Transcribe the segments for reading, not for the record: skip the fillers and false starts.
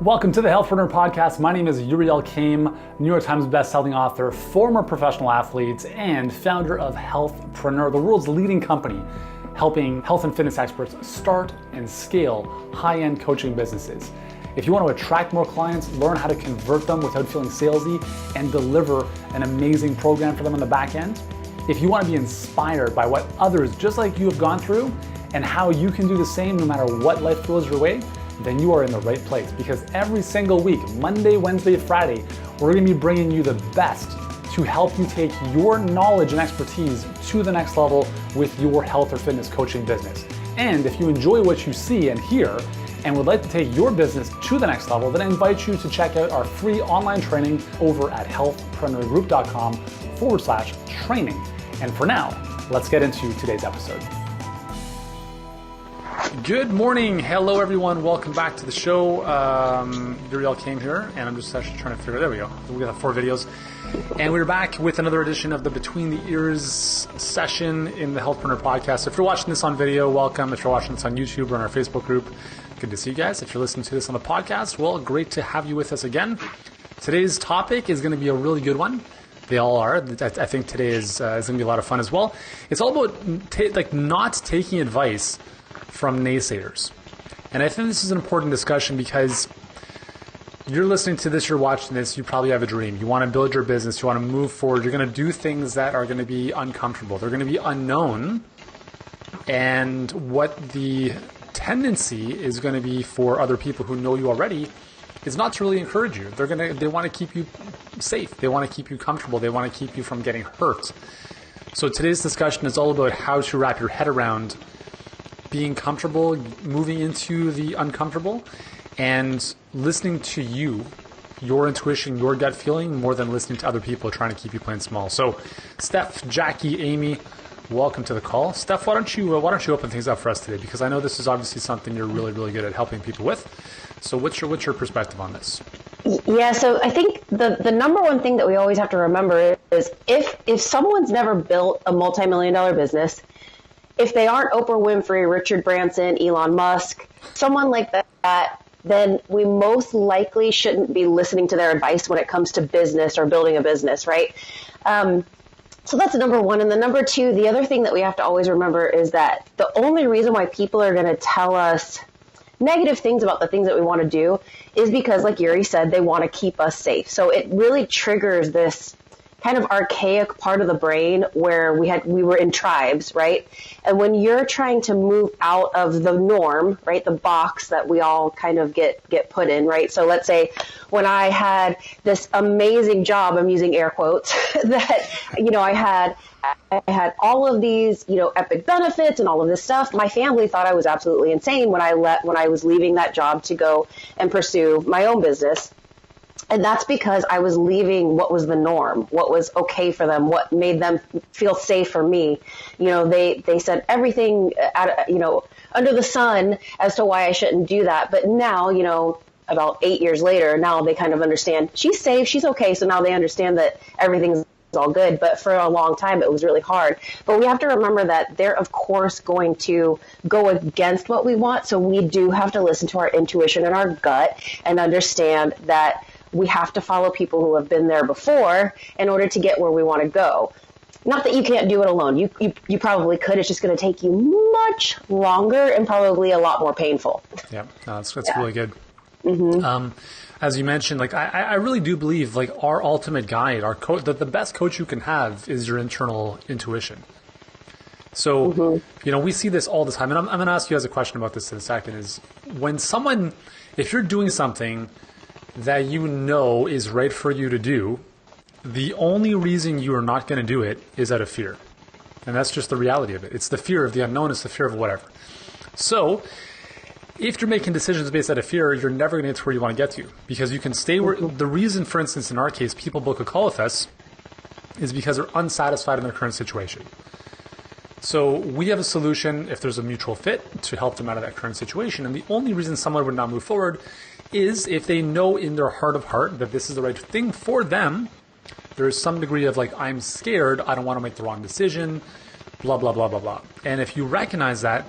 Welcome to the Healthpreneur podcast. My name is Uriel Kame, New York Times bestselling author, former professional athlete, and founder of Healthpreneur, the world's leading company helping health and fitness experts start and scale high-end coaching businesses. If you want to attract more clients, learn how to convert them without feeling salesy, and deliver an amazing program for them on the back end, if you want to be inspired by what others just like you have gone through and how you can do the same no matter what life throws your way, then you are in the right place, because every single week, Monday, Wednesday, Friday, we're going to be bringing you the best to help you take your knowledge and expertise to the next level with your health or fitness coaching business. And if you enjoy what you see and hear and would like to take your business to the next level, then I invite you to check out our free online training over at healthpreneurgroup.com/training. And for now, let's get into today's episode. Good morning. Hello, everyone. Welcome back to the show. Uriel Kame here, and I'm just actually trying to figure it out. There we go. We got 4 videos. And we're back with another edition of the Between the Ears session in the Healthpreneur podcast. If you're watching this on video, welcome. If you're watching this on YouTube or in our Facebook group, good to see you guys. If you're listening to this on the podcast, well, great to have you with us again. Today's topic is going to be a really good one. They all are. I think today is going to be a lot of fun as well. It's all about not taking advice from naysayers. And I think this is an important discussion because you're listening to this, you're watching this, you probably have a dream. You want to build your business, you want to move forward, you're going to do things that are going to be uncomfortable. They're going to be unknown. And what the tendency is going to be for other people who know you already is not to really encourage you. They want to keep you safe. They want to keep you comfortable. They want to keep you from getting hurt. So today's discussion is all about how to wrap your head around being comfortable, moving into the uncomfortable, and listening to you, your intuition, your gut feeling, more than listening to other people trying to keep you playing small. So, Steph, Jackie, Amy, welcome to the call. Steph, why don't you open things up for us today? Because I know this is obviously something you're really, really good at helping people with. So, what's your perspective on this? Yeah, so I think the number one thing that we always have to remember is if someone's never built a multi-million-dollar business, if they aren't Oprah Winfrey, Richard Branson, Elon Musk, someone like that, then we most likely shouldn't be listening to their advice when it comes to business or building a business, right? So that's number one. And the number two, the other thing that we have to always remember is that the only reason why people are going to tell us negative things about the things that we want to do is because, like Yuri said, they want to keep us safe. So it really triggers this kind of archaic part of the brain where we were in tribes, right? And when you're trying to move out of the norm, right, the box that we all kind of get put in, right? So let's say when I had this amazing job, I'm using air quotes, that, I had all of these, epic benefits and all of this stuff. My family thought I was absolutely insane when I was leaving that job to go and pursue my own business. And that's because I was leaving what was the norm, what was okay for them, what made them feel safe for me. They said everything, under the sun as to why I shouldn't do that. But now, about 8 years later, now they kind of understand she's safe, she's okay. So now they understand that everything's all good. But for a long time, it was really hard. But we have to remember that they're, of course, going to go against what we want. So we do have to listen to our intuition and our gut and understand that we have to follow people who have been there before in order to get where we want to go. Not that you can't do it alone. You probably could. It's just going to take you much longer and probably a lot more painful. Yeah, no, that's really good. Mm-hmm. As you mentioned, I really do believe our ultimate guide, our the best coach you can have is your internal intuition. So, mm-hmm. We see this all the time. And I'm going to ask you guys a question about this in a second, is if you're doing something that is right for you to do, the only reason you are not going to do it is out of fear. And that's just the reality of it. It's the fear of the unknown. It's the fear of whatever. So if you're making decisions based out of fear, you're never going to get to where you want to get to, because you can stay where the reason, for instance, in our case, people book a call with us is because they're unsatisfied in their current situation. So we have a solution, if there's a mutual fit, to help them out of that current situation. And the only reason someone would not move forward is if they know in their heart of heart that this is the right thing for them. There is some degree of I'm scared, I don't want to make the wrong decision, blah, blah, blah, blah, blah. And if you recognize that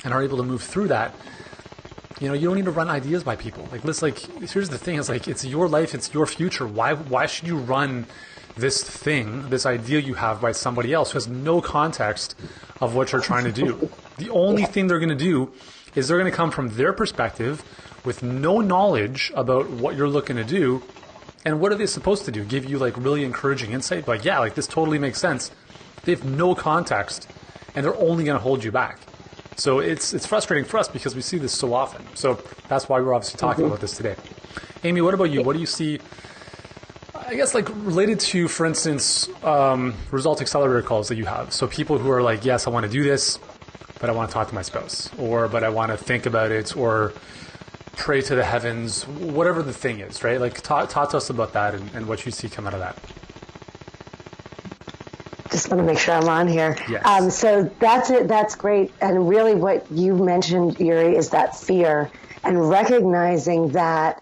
and are able to move through that, you don't need to run ideas by people. Like, here's the thing: it's your life, it's your future. Why should you run this idea you have by somebody else who has no context of what you're trying to do? The only thing they're going to do is they're going to come from their perspective with no knowledge about what you're looking to do. And what are they supposed to do? Give you really really insight? This totally makes sense. They have no context, and they're only going to hold you back. So it's frustrating for us because we see this so often. So that's why we're obviously talking about this today. Amy, what about you? What do you see, I guess, related to, for instance, result accelerator calls that you have? So people who are yes, I want to do this, but I want to talk to my spouse, but I want to think about it, or pray to the heavens, whatever the thing is, right? Talk to us about that and what you see come out of that. Just want to make sure I'm on here. Yes. So that's it. That's great. And really what you mentioned, Yuri, is that fear and recognizing that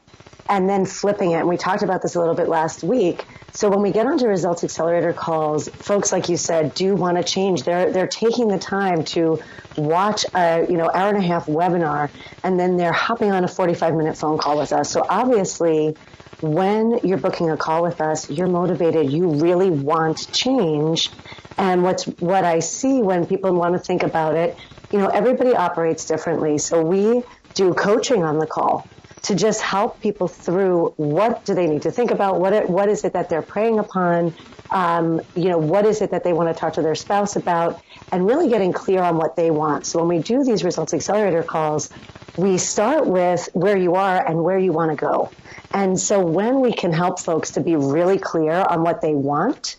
and then flipping it. And we talked about this a little bit last week. So when we get onto results accelerator calls, folks, like you said, do want to change. They're taking the time to watch a hour and a half webinar, and then they're hopping on a 45-minute phone call with us. So obviously, when you're booking a call with us, you're motivated. You really want change. And what I see when people want to think about it, everybody operates differently. So we do coaching on the call to just help people through what do they need to think about, what is it that they're preying upon, what is it that they want to talk to their spouse about, and really getting clear on what they want. So when we do these results accelerator calls, we start with where you are and where you want to go. And so when we can help folks to be really clear on what they want,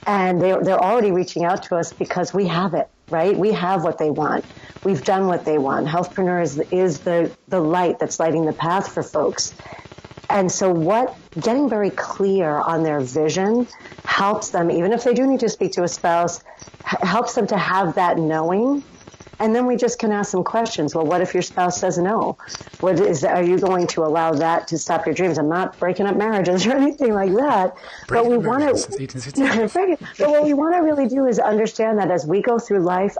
and they're already reaching out to us because we have it, right? We have what they want. We've done what they want. Healthpreneur is the light that's lighting the path for folks. And so getting very clear on their vision helps them, even if they do need to speak to a spouse, helps them to have that knowing. And then we just can ask them questions. Well, what if your spouse says no? Are you going to allow that to stop your dreams? I'm not breaking up marriages or anything like that. But we want to. But what we want to really do is understand that as we go through life,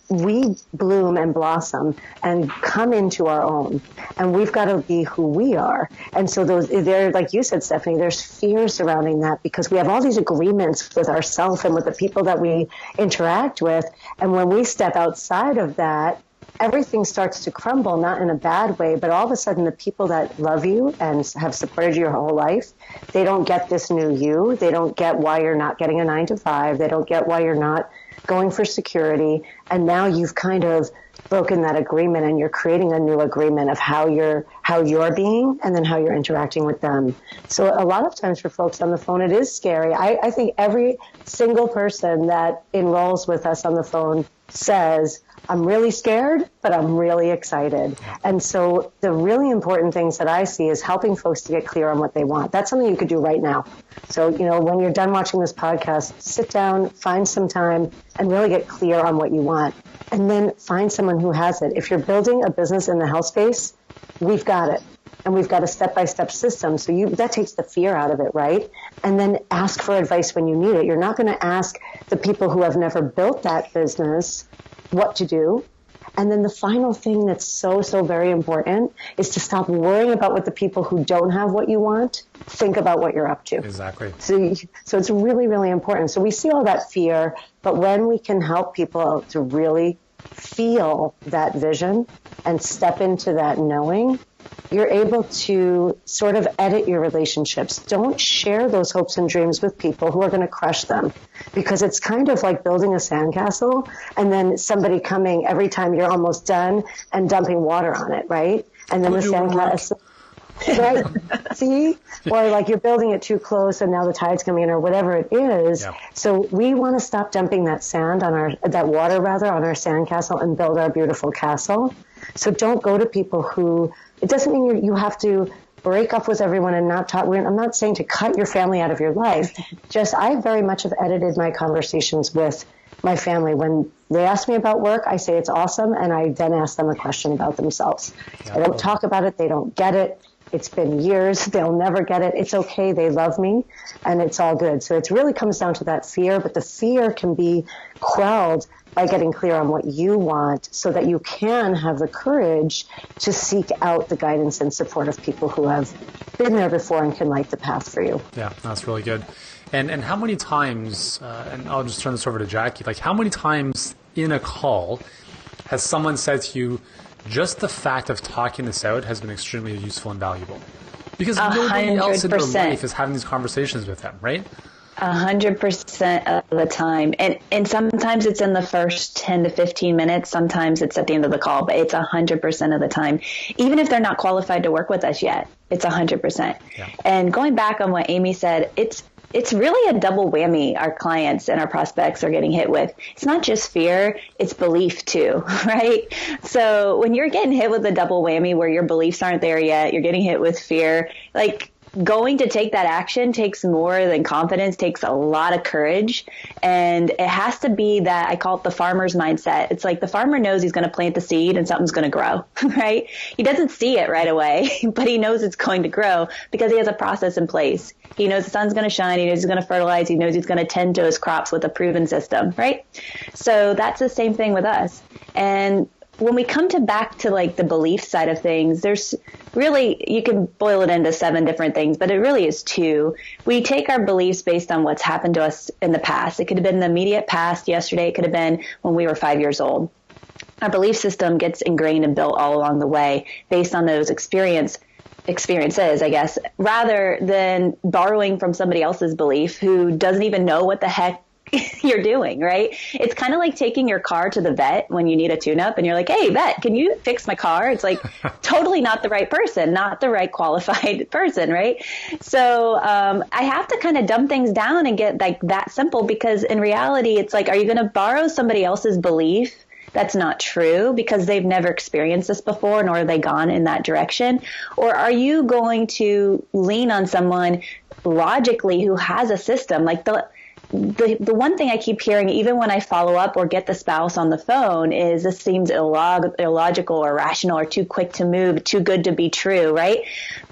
we bloom and blossom and come into our own, and we've got to be who we are. And so there, like you said, Stephanie, there's fear surrounding that because we have all these agreements with ourselves and with the people that we interact with. And when we step outside of that, everything starts to crumble, not in a bad way, but all of a sudden the people that love you and have supported you your whole life, they don't get this new you. They don't get why you're not getting a 9-to-5. They don't get why you're not going for security. And now you've kind of broken that agreement and you're creating a new agreement of how you're being and then how you're interacting with them. So a lot of times for folks on the phone, it is scary. I think every single person that enrolls with us on the phone says, I'm really scared, but I'm really excited. And so the really important things that I see is helping folks to get clear on what they want. That's something you could do right now. So, when you're done watching this podcast, sit down, find some time, and really get clear on what you want. And then find someone who has it. If you're building a business in the health space, we've got it. And we've got a step-by-step system. So that takes the fear out of it, right? And then ask for advice when you need it. You're not going to ask the people who have never built that business what to do. And then the final thing that's so, so very important is to stop worrying about what the people who don't have what you want think about what you're up to. Exactly. So it's really, really important. So we see all that fear, but when we can help people to really feel that vision and step into that knowing, you're able to sort of edit your relationships. Don't share those hopes and dreams with people who are going to crush them, because it's kind of like building a sandcastle and then somebody coming every time you're almost done and dumping water on it, right? And then the sandcastle, right? See? Or like you're building it too close and now the tide's coming in or whatever it is. Yeah. So we want to stop dumping that water on our sandcastle and build our beautiful castle. So don't go to people who, it doesn't mean you have to break up with everyone and not talk. I'm not saying to cut your family out of your life. Just, I very much have edited my conversations with my family. When they ask me about work, I say it's awesome, and I then ask them a question about themselves. Yeah. I don't talk about it. They don't get it. It's been years. They'll never get it. It's okay. They love me, and it's all good. So it really comes down to that fear, but the fear can be quelled by getting clear on what you want so that you can have the courage to seek out the guidance and support of people who have been there before and can light the path for you. Yeah, that's really good. And how many times, and I'll just turn this over to Jackie, like how many times in a call has someone said to you, just the fact of talking this out has been extremely useful and valuable? Because nobody else in their life is having these conversations with them, right? 100% of the time. And sometimes it's in the first 10 to 15 minutes. Sometimes it's at the end of the call, but it's 100% of the time. Even if they're not qualified to work with us yet, it's 100%. Yeah. And going back on what Amy said, it's really a double whammy our clients and our prospects are getting hit with. It's not just fear, it's belief too, right? So when you're getting hit with a double whammy where your beliefs aren't there yet, you're getting hit with fear, like going to take that action takes more than confidence, takes a lot of courage. And it has to be that, I call it the farmer's mindset. It's like the farmer knows he's going to plant the seed and something's going to grow, right? He doesn't see it right away, but he knows it's going to grow because he has a process in place. He knows the sun's going to shine. He knows he's going to fertilize. He knows he's going to tend to his crops with a proven system, right? So that's the same thing with us. And when we come back to like the belief side of things, there's really, you can boil it into 7 different things, but it really is 2. We take our beliefs based on what's happened to us in the past. It could have been the immediate past, yesterday. It could have been when we were 5 years old. Our belief system gets ingrained and built all along the way based on those experiences, I guess, rather than borrowing from somebody else's belief who doesn't even know what the heck you're doing, right? It's kind of like taking your car to the vet when you need a tune-up and you're like, hey, vet, can you fix my car? It's like totally not the right person, not the right qualified person, right? So I have to kind of dumb things down and get like that simple, because in reality, it's like, are you going to borrow somebody else's belief that's not true because they've never experienced this before, nor have they gone in that direction? Or are you going to lean on someone logically who has a system? Like the one thing I keep hearing, even when I follow up or get the spouse on the phone, is this seems illogical or irrational or too quick to move, too good to be true, right?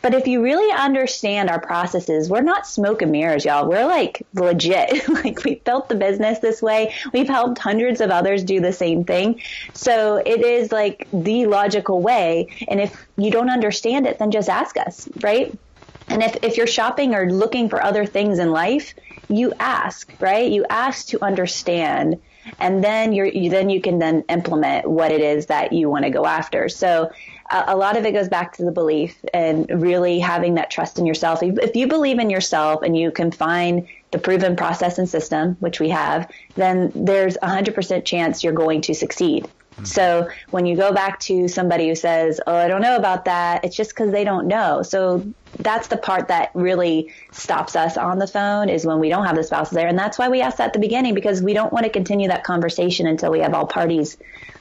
But if you really understand our processes, we're not smoke and mirrors, y'all. We're like legit. Like we built the business this way. We've helped hundreds of others do the same thing. So it is like the logical way. And if you don't understand it, then just ask us, right? And if you're shopping or looking for other things in life, you ask, right? You ask to understand, and then you can then implement what it is that you want to go after. So a lot of it goes back to the belief and really having that trust in yourself. If you believe in yourself and you can find the proven process and system, which we have, then there's 100% chance you're going to succeed. So when you go back to somebody who says, oh, I don't know about that, it's just because they don't know. So that's the part that really stops us on the phone, is when we don't have the spouse there. And that's why we asked that at the beginning, because we don't want to continue that conversation until we have all parties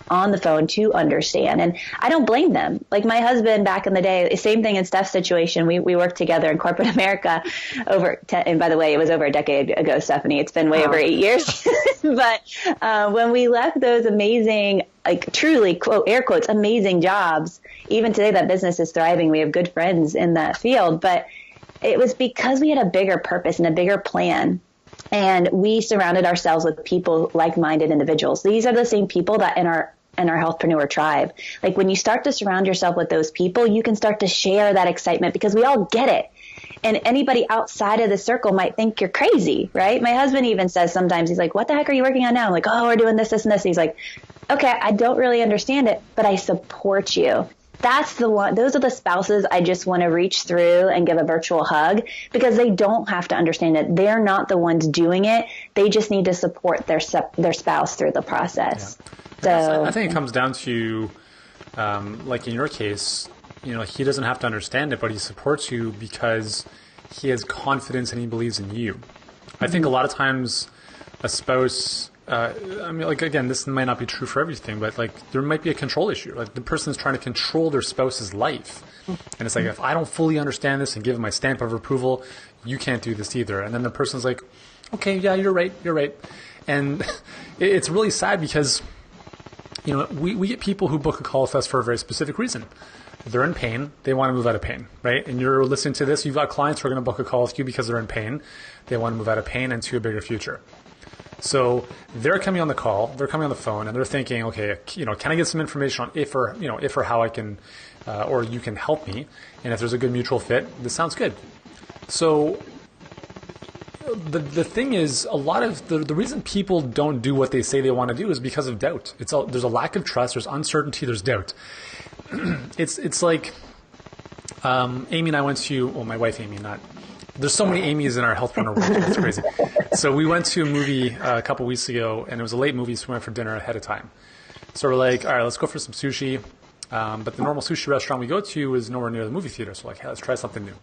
on the phone to understand. And I don't blame them. Like my husband back in the day, same thing in Steph's situation. We worked together in corporate America and by the way, it was over a decade ago, Stephanie. It's been way over 8 years. But when we left those amazing, like truly, quote, air quotes, amazing jobs, even today that business is thriving. We have good friends in that field, but it was because we had a bigger purpose and a bigger plan. And we surrounded ourselves with people, like-minded individuals. These are the same people that in our Healthpreneur tribe. Like when you start to surround yourself with those people, you can start to share that excitement because we all get it. And anybody outside of the circle might think you're crazy, right? My husband even says sometimes, he's like, what the heck are you working on now? I'm like, oh, we're doing this, this, and this. He's like, okay, I don't really understand it, but I support you. That's the one. Those are the spouses I just want to reach through and give a virtual hug, because they don't have to understand it. They're not the ones doing it. They just need to support their spouse through the process. Yeah. So I think it comes down to, like in your case, he doesn't have to understand it, but he supports you because he has confidence and he believes in you. I think a lot of times a spouse, again, this might not be true for everything, but like there might be a control issue. Like the person is trying to control their spouse's life. And it's like, if I don't fully understand this and give my stamp of approval, you can't do this either. And then the person's like, okay, yeah, you're right. And it's really sad because, we get people who book a call with us for a very specific reason. They're in pain. They want to move out of pain, right? And you're listening to this. You've got clients who are going to book a call with you because they're in pain. They want to move out of pain into a bigger future. So they're coming on the call, they're coming on the phone, and they're thinking, okay, can I get some information on if or how I can, or you can help me, and if there's a good mutual fit, this sounds good. So the thing is, a lot of the reason people don't do what they say they want to do is because of doubt. There's a lack of trust, there's uncertainty, there's doubt. It's like Amy and I went to, my wife Amy, there's so many Amy's in our Healthpreneur world, it's crazy. So we went to a movie a couple weeks ago, and it was a late movie, so we went for dinner ahead of time. So we're like, all right, let's go for some sushi. But the normal sushi restaurant we go to is nowhere near the movie theater, so like, hey, let's try something new.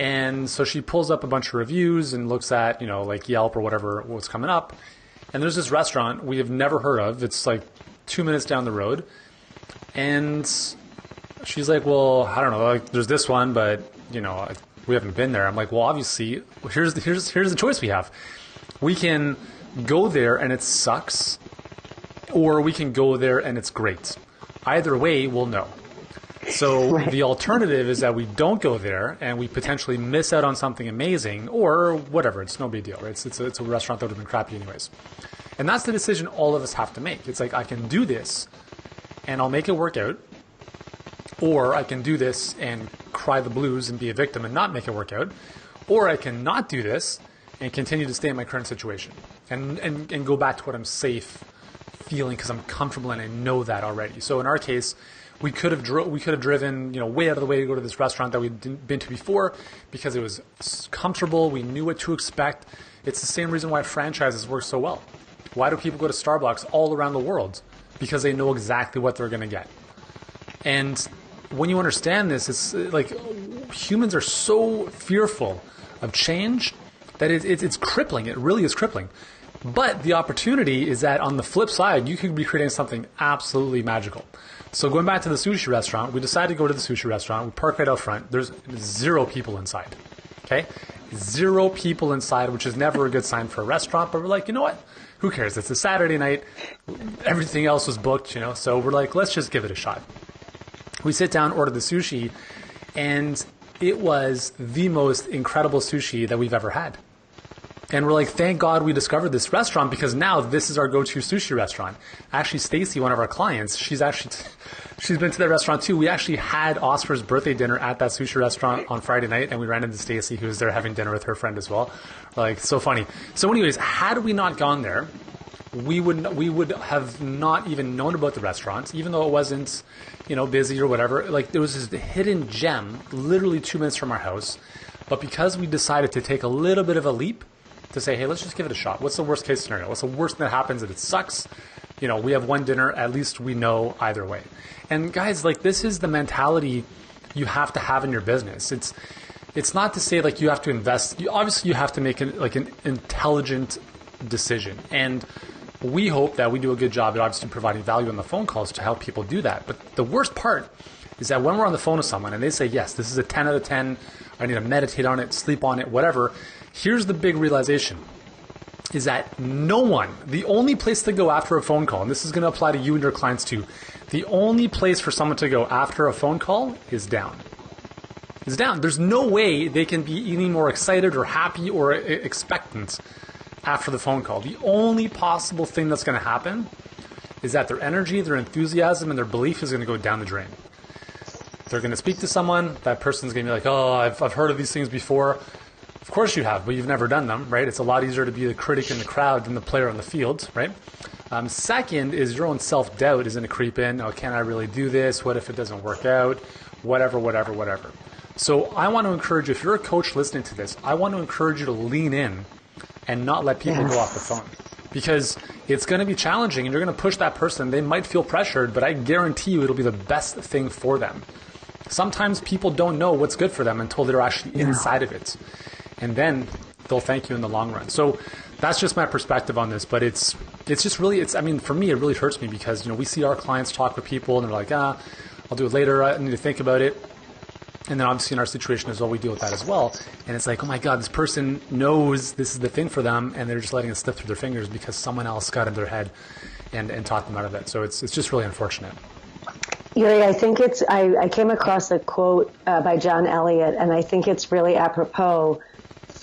And so she pulls up a bunch of reviews and looks at, like Yelp or what's coming up. And there's this restaurant we have never heard of. It's like 2 minutes down the road. And she's like, well, I don't know, like there's this one, but, we haven't been there. I'm like, well, obviously, here's the choice we have. We can go there and it sucks, or we can go there and it's great. Either way, we'll know. So the alternative is that we don't go there and we potentially miss out on something amazing, or whatever. It's no big deal, right? It's a restaurant that would have been crappy anyways. And that's the decision all of us have to make. It's like, I can do this and I'll make it work out, or I can do this and cry the blues and be a victim and not make it work out, or I can not do this and continue to stay in my current situation and go back to what I'm safe feeling because I'm comfortable and I know that already. So in our case, we could have driven way out of the way to go to this restaurant that we'd been to before because it was comfortable. We knew what to expect. It's the same reason why franchises work so well. Why do people go to Starbucks all around the world? Because they know exactly what they're going to get. And when you understand this, it's like humans are so fearful of change that it's crippling. It really is crippling. But the opportunity is that on the flip side, you could be creating something absolutely magical. So going back to the sushi restaurant, we decided to go to the sushi restaurant. We park right out front. There's 0 people inside. Okay? 0 people inside, which is never a good sign for a restaurant. But we're like, you know what? Who cares? It's a Saturday night. Everything else was booked, So we're like, let's just give it a shot. We sit down, order the sushi, and it was the most incredible sushi that we've ever had. And we're like, thank God we discovered this restaurant, because now this is our go-to sushi restaurant. Actually, Stacy, one of our clients, she's been to that restaurant too. We actually had Oscar's birthday dinner at that sushi restaurant on Friday night, and we ran into Stacy, who was there having dinner with her friend as well. Like, so funny. So anyways, had we not gone there, we would have not even known about the restaurant, even though it wasn't, busy or whatever. Like, there was this hidden gem literally 2 minutes from our house. But because we decided to take a little bit of a leap to say, hey, let's just give it a shot. What's the worst case scenario? What's the worst that happens? That it sucks. We have one dinner. At least we know either way. And guys, like, this is the mentality you have to have in your business. It's not to say like you have to invest. Obviously, you have to make an intelligent decision. And we hope that we do a good job at obviously providing value on the phone calls to help people do that. But the worst part is that when we're on the phone with someone and they say, yes, this is a 10 out of 10, I need to meditate on it, sleep on it, whatever. Here's the big realization is that the only place to go after a phone call, and this is going to apply to you and your clients too, the only place for someone to go after a phone call is down. Is down. There's no way they can be any more excited or happy or expectant after the phone call. The only possible thing that's going to happen is that their energy, their enthusiasm, and their belief is going to go down the drain. They're going to speak to someone, that person's going to be like, oh, I've heard of these things before. Of course you have, but you've never done them, right? It's a lot easier to be the critic in the crowd than the player on the field, right? Second is your own self-doubt is going to creep in. Oh, can I really do this? What if it doesn't work out? Whatever. So I want to encourage you, if you're a coach listening to this, I want to encourage you to lean in and not let people go off the phone, because it's going to be challenging and you're going to push that person. They might feel pressured, but I guarantee you it'll be the best thing for them. Sometimes people don't know what's good for them until they're actually inside of it. And then they'll thank you in the long run. So that's just my perspective on this. But it's just really, for me, it really hurts me because, we see our clients talk with people and they're like, I'll do it later. I need to think about it. And then obviously in our situation as well, we deal with that as well. And it's like, oh my God, this person knows this is the thing for them and they're just letting it slip through their fingers because someone else got in their head and talked them out of it. So it's just really unfortunate. Yuri, I think I came across a quote by John Elliott, and I think it's really apropos.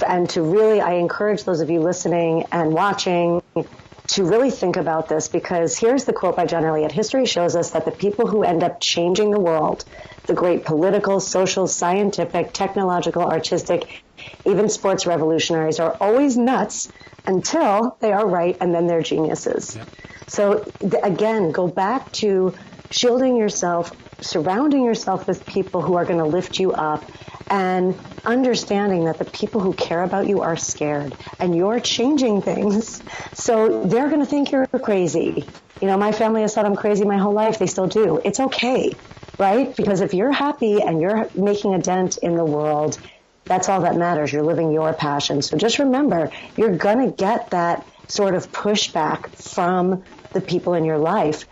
And I encourage those of you listening and watching to really think about this, because here's the quote by John Eliot. History shows us that the people who end up changing the world, the great political, social, scientific, technological, artistic, even sports revolutionaries, are always nuts until they are right, and then they're geniuses. Yep. So again, go back to shielding yourself, surrounding yourself with people who are going to lift you up, and understanding that the people who care about you are scared, and you're changing things. So they're going to think you're crazy. You know, my family has thought I'm crazy my whole life. They still do. It's okay, right? Because if you're happy and you're making a dent in the world, that's all that matters. You're living your passion. So just remember, you're going to get that sort of pushback from the people in your life.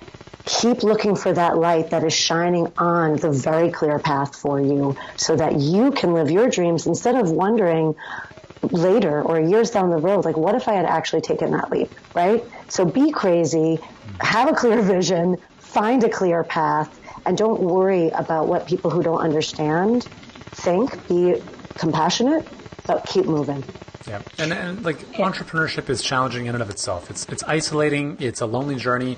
Keep looking for that light that is shining on the very clear path for you, so that you can live your dreams instead of wondering later or years down the road, like, what if I had actually taken that leap, right? So be crazy, have a clear vision, find a clear path, and don't worry about what people who don't understand think. Be compassionate, but keep moving. Yeah, and like entrepreneurship is challenging in and of itself. It's isolating. It's a lonely journey.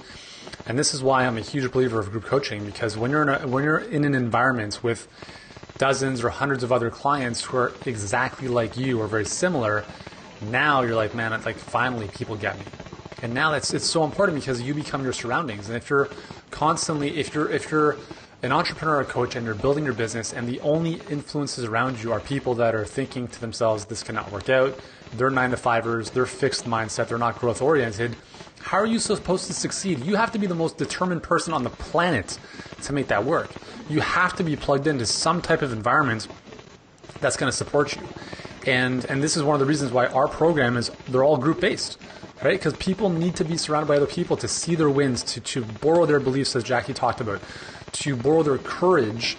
And this is why I'm a huge believer of group coaching, because when you're in an environment with dozens or hundreds of other clients who are exactly like you or very similar, now you're like, man, it's like finally people get me. And now it's so important, because you become your surroundings. And if you're an entrepreneur or coach and you're building your business, and the only influences around you are people that are thinking to themselves, this cannot work out, they're 9-to-5ers, they're fixed mindset, they're not growth oriented, how are you supposed to succeed? You have to be the most determined person on the planet to make that work. You have to be plugged into some type of environment that's going to support you. And this is one of the reasons why our program they're all group based, right? Because people need to be surrounded by other people to see their wins, to borrow their beliefs, as Jackie talked about, to borrow their courage,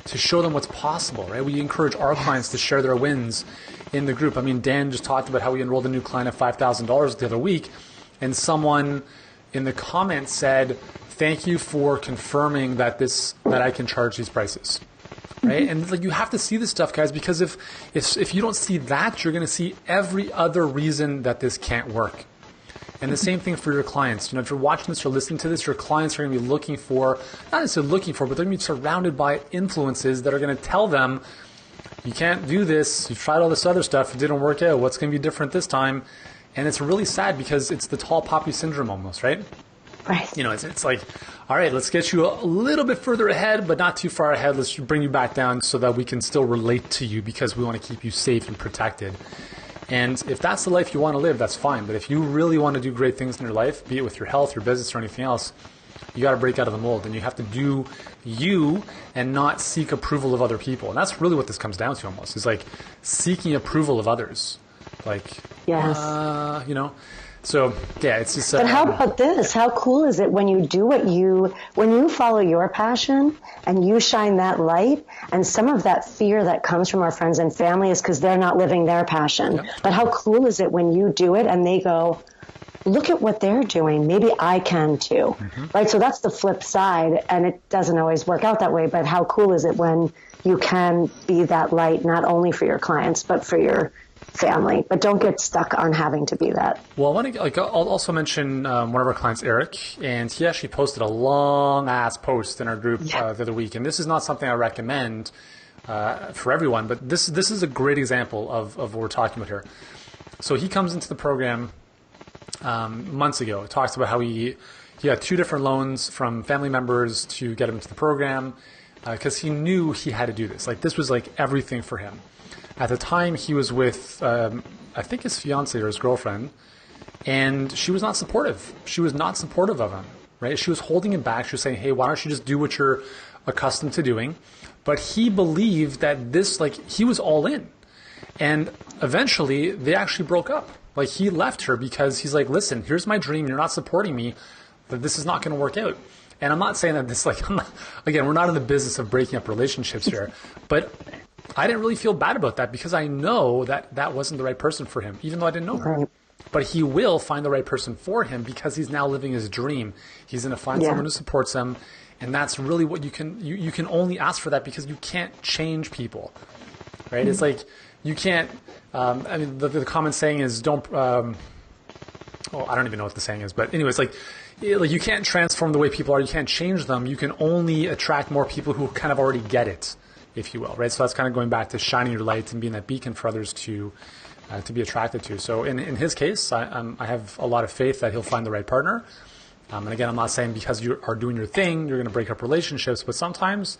to show them what's possible, right? We encourage our clients to share their wins in the group. I mean, Dan just talked about how he enrolled a new client at $5,000 the other week. And someone in the comments said, "Thank you for confirming that I can charge these prices." Right? And like, you have to see this stuff, guys, because if you don't see that, you're going to see every other reason that this can't work. And the same thing for your clients. You know, if you're watching this or listening to this, your clients are going to be looking for, not necessarily looking for, but they're going to be surrounded by influences that are going to tell them, you can't do this. You've tried all this other stuff. It didn't work out. What's going to be different this time? And it's really sad, because it's the tall poppy syndrome almost, right? Right. You know, it's like, all right, let's get you a little bit further ahead, but not too far ahead. Let's bring you back down so that we can still relate to you, because we want to keep you safe and protected. And if that's the life you want to live, that's fine. But if you really want to do great things in your life, be it with your health, your business, or anything else, you got to break out of the mold, and you have to do you and not seek approval of other people. And that's really what this comes down to almost. It's like seeking approval of others. Like, yes. You know, so yeah, it's just. But how about this? How cool is it when you do when you follow your passion and you shine that light, and some of that fear that comes from our friends and family is because they're not living their passion. Yep. But how cool is it when you do it and they go, look at what they're doing. Maybe I can too. Mm-hmm. Right. So that's the flip side, and it doesn't always work out that way. But how cool is it when you can be that light, not only for your clients, but for your family, but don't get stuck on having to be that. Well, I want to, I'll also mention one of our clients, Eric, and he actually posted a long ass post in our group the other week. And this is not something I recommend for everyone, but this is a great example of what we're talking about here. So he comes into the program months ago. Talks about how he had 2 different loans from family members to get him into the program, because he knew he had to do this. Like, this was like everything for him. At the time, he was with, I think, his fiance or his girlfriend, and she was not supportive. She was not supportive of him, right? She was holding him back. She was saying, hey, why don't you just do what you're accustomed to doing? But he believed that this, like, he was all in. And eventually, they actually broke up. Like, he left her because he's like, listen, here's my dream. You're not supporting me. That this is not going to work out. And I'm not saying that this, like, again, we're not in the business of breaking up relationships here, but I didn't really feel bad about that, because I know that that wasn't the right person for him, even though I didn't know her. Right. But he will find the right person for him, because he's now living his dream. He's going to find someone who supports him, and that's really what you can only ask for that, because you can't change people, right? Mm-hmm. It's like you can't. I mean, the common saying is don't. oh, I don't even know what the saying is, but anyways, like you can't transform the way people are. You can't change them. You can only attract more people who kind of already get it, if you will, right? So that's kind of going back to shining your light and being that beacon for others to be attracted to. So in his case, I have a lot of faith that he'll find the right partner. And again, I'm not saying because you are doing your thing, you're going to break up relationships, but sometimes,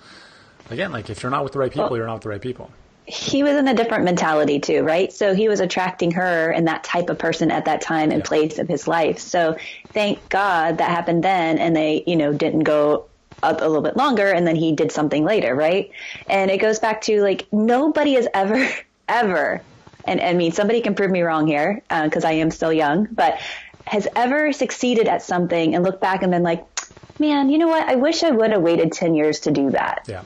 again, like if you're not with the right people, you're not with the right people. He was in a different mentality too, right? So he was attracting her and that type of person at that time and place of his life. So thank God that happened then, and they, didn't go up a little bit longer, and then he did something later, right? And it goes back to like nobody has ever, and I mean somebody can prove me wrong here because I am still young, but has ever succeeded at something and looked back and been like, man, you know what? I wish I would have waited 10 years to do that. Yeah.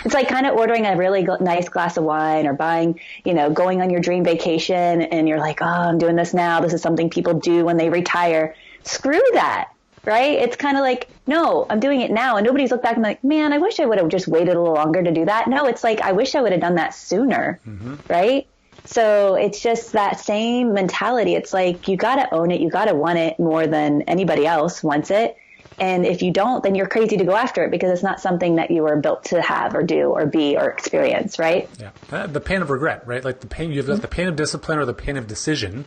It's like kind of ordering a really nice glass of wine or buying, going on your dream vacation and you're like, oh, I'm doing this now. This is something people do when they retire. Screw that, right? It's kind of like, no, I'm doing it now. And nobody's looked back and like, man, I wish I would have just waited a little longer to do that. No, it's like, I wish I would have done that sooner, right? So it's just that same mentality. It's like, you got to own it. You got to want it more than anybody else wants it. And if you don't, then you're crazy to go after it because it's not something that you were built to have or do or be or experience, right? Yeah. The pain of regret, right? Like the pain, you've got the pain of discipline or the pain of decision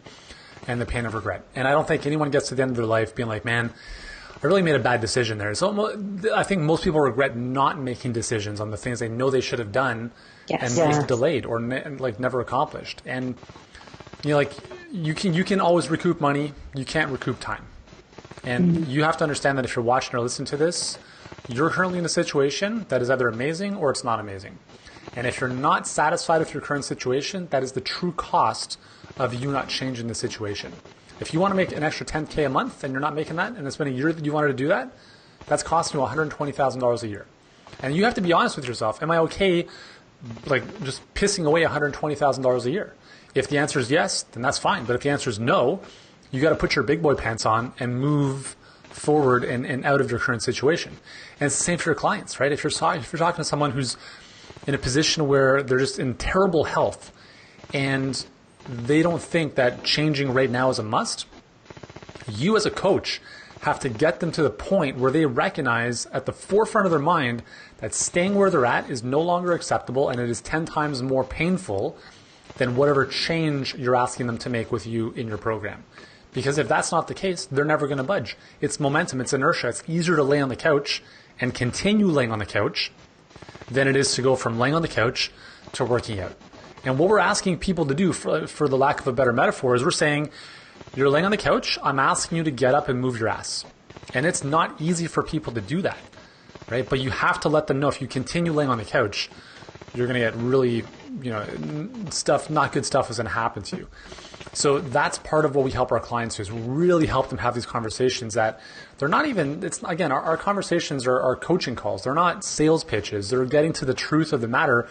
and the pain of regret. And I don't think anyone gets to the end of their life being like, man, I really made a bad decision there. So I think most people regret not making decisions on the things they know they should have done and delayed or never accomplished. And you can always recoup money. You can't recoup time. And you have to understand that if you're watching or listening to this, you're currently in a situation that is either amazing or it's not amazing. And if you're not satisfied with your current situation, that is the true cost of you not changing the situation. If you want to make an extra $10K a month and you're not making that, and it's been a year that you wanted to do that, that's costing you $120,000 a year. And you have to be honest with yourself. Am I okay, like just pissing away $120,000 a year? If the answer is yes, then that's fine. But if the answer is no, you got to put your big boy pants on and move forward and out of your current situation. And it's the same for your clients, right? If you're talking to someone who's in a position where they're just in terrible health and they don't think that changing right now is a must, you as a coach have to get them to the point where they recognize at the forefront of their mind that staying where they're at is no longer acceptable and it is 10 times more painful than whatever change you're asking them to make with you in your program. Because if that's not the case, they're never going to budge. It's momentum, it's inertia. It's easier to lay on the couch and continue laying on the couch than it is to go from laying on the couch to working out. And what we're asking people to do, for the lack of a better metaphor, is we're saying, you're laying on the couch, I'm asking you to get up and move your ass. And it's not easy for people to do that, right? But you have to let them know if you continue laying on the couch, you're going to get really, not good stuff is going to happen to you. So that's part of what we help our clients do, is really help them have these conversations that they're not even, our conversations are coaching calls. They're not sales pitches. They're getting to the truth of the matter.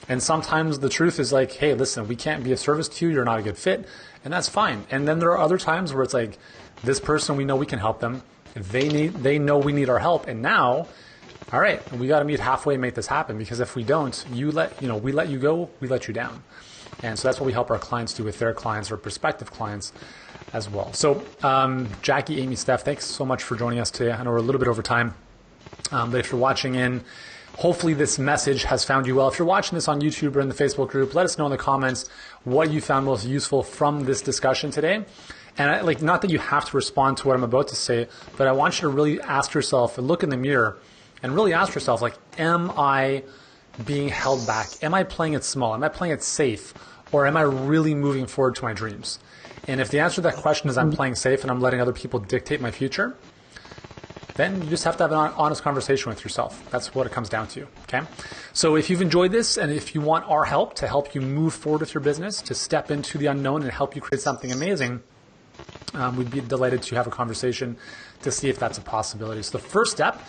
And sometimes the truth is like, hey, listen, we can't be of service to you. You're not a good fit. And that's fine. And then there are other times where it's like, this person, we know we can help them. They know we need our help. And now, all right, we got to meet halfway and make this happen, because if we don't, we let you go, we let you down. And so that's what we help our clients do with their clients or prospective clients as well. So Jackie, Amy, Steph, thanks so much for joining us today. I know we're a little bit over time, but if you're watching in, hopefully this message has found you well. If you're watching this on YouTube or in the Facebook group, let us know in the comments what you found most useful from this discussion today. And not that you have to respond to what I'm about to say, but I want you to really ask yourself and look in the mirror and really ask yourself, am I being held back? Am I playing it small? Am I playing it safe? Or am I really moving forward to my dreams? And if the answer to that question is I'm playing safe and I'm letting other people dictate my future, then you just have to have an honest conversation with yourself. That's what it comes down to, okay? So if you've enjoyed this and if you want our help to help you move forward with your business, to step into the unknown and help you create something amazing, we'd be delighted to have a conversation to see if that's a possibility. So the first step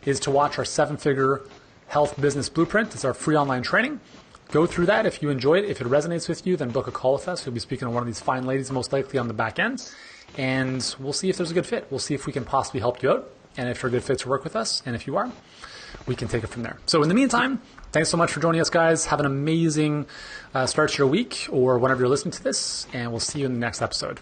is to watch our 7-figure health business blueprint. It's our free online training. Go through that. If you enjoy it, if it resonates with you, then book a call with us. We'll be speaking to one of these fine ladies, most likely on the back end. And we'll see if there's a good fit. We'll see if we can possibly help you out. And if you're a good fit to work with us. And if you are, we can take it from there. So in the meantime, thanks so much for joining us, guys. Have an amazing start to your week or whenever you're listening to this. And we'll see you in the next episode.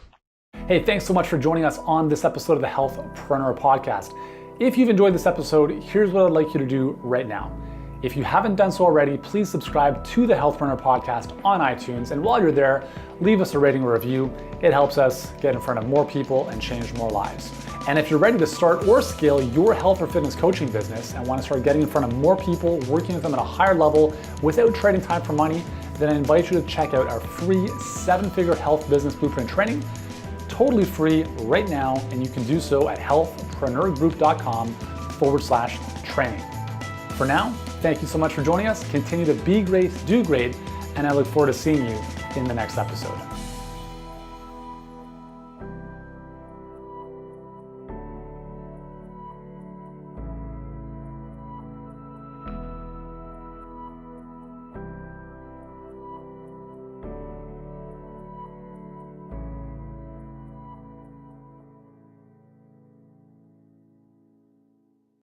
Hey, thanks so much for joining us on this episode of the Healthpreneur podcast. If you've enjoyed this episode, here's what I'd like you to do right now. If you haven't done so already, please subscribe to the Healthpreneur podcast on iTunes. And while you're there, leave us a rating or review. It helps us get in front of more people and change more lives. And if you're ready to start or scale your health or fitness coaching business and want to start getting in front of more people, working with them at a higher level without trading time for money, then I invite you to check out our free 7-figure health business blueprint training, totally free right now. And you can do so at healthpreneurgroup.com/training. For now, thank you so much for joining us. Continue to be great, do great, and I look forward to seeing you in the next episode.